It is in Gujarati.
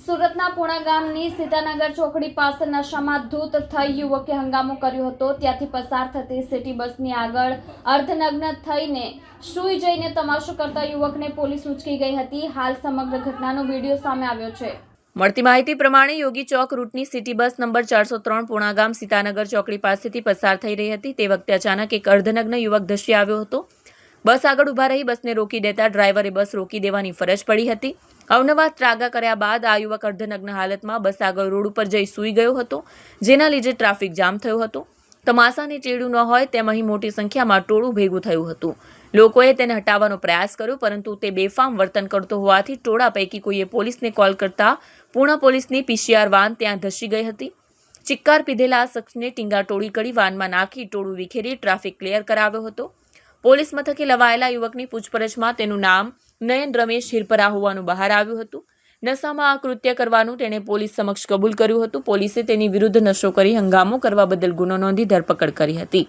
સુરતના પુણા ગામની સીતાનગર ચોકડી પાસે નશામાં ધૂત થઈ યુવકે હંગામો કર્યો હતો। ત્યાંથી પસાર થતી સિટી બસની આગળ અર્ધનગ્ન થઈને સૂઈ જઈને તમાશો કરતા યુવકને પોલીસ ઉંચકી ગઈ હતી। હાલ સમગ્ર ઘટનાનો વિડીયો સામે આવ્યો છે। મળતી માહિતી પ્રમાણે યોગી ચોક રૂટની સિટી બસ નંબર 403 પુણા ગામ સીતાનગર ચોકડી પાસેથી પસાર થઈ રહી હતી। તે વખતે અચાનક એક અર્ધનગ્ન યુવક ધસી આવ્યો હતો। બસ આગળ ઊભા રહી બસને રોકી દેતા ડ્રાઈવરે બસ રોકી દેવાની ફરજ પડી હતી। અવનવા ત્રાગા કર્યા બાદ આ યુવક અર્ધનગ્ન હાલતમાં બસ આગળ રોડ ઉપર જઈ સૂઈ ગયો હતો, જેના લીધે ટ્રાફિક જામ થયો હતો। તમાશાને ચેડું ન હોય તેમ અહીં મોટી સંખ્યામાં ટોળું ભેગું થયું હતું। લોકોએ તેને હટાવવાનો પ્રયાસ કર્યો, પરંતુ તે બેફામ વર્તન કરતો હોવાથી ટોળા પૈકી કોઈએ પોલીસને કોલ કરતા પૂર્ણ પોલીસની પીસીઆર વાન ત્યાં ધસી ગઈ હતી। ચિક્કાર પીધેલા આ શખ્સને ટીંગાટોળી કરી વાનમાં નાખી ટોળું વિખેરી ટ્રાફિક ક્લિયર કરાવ્યો હતો। પોલીસ મથકે લવાયેલા યુવકની પૂછપરછમાં તેનું નામ નયન રમેશ હિરપરા હોવાનું બહાર આવ્યું હતું। નશામાં આ કૃત્ય કરવાનું તેણે પોલીસ સમક્ષ કબૂલ કર્યું હતું। પોલીસે તેની વિરુદ્ધ નશો કરી હંગામો કરવા બદલ ગુનો નોંધી ધરપકડ કરી હતી।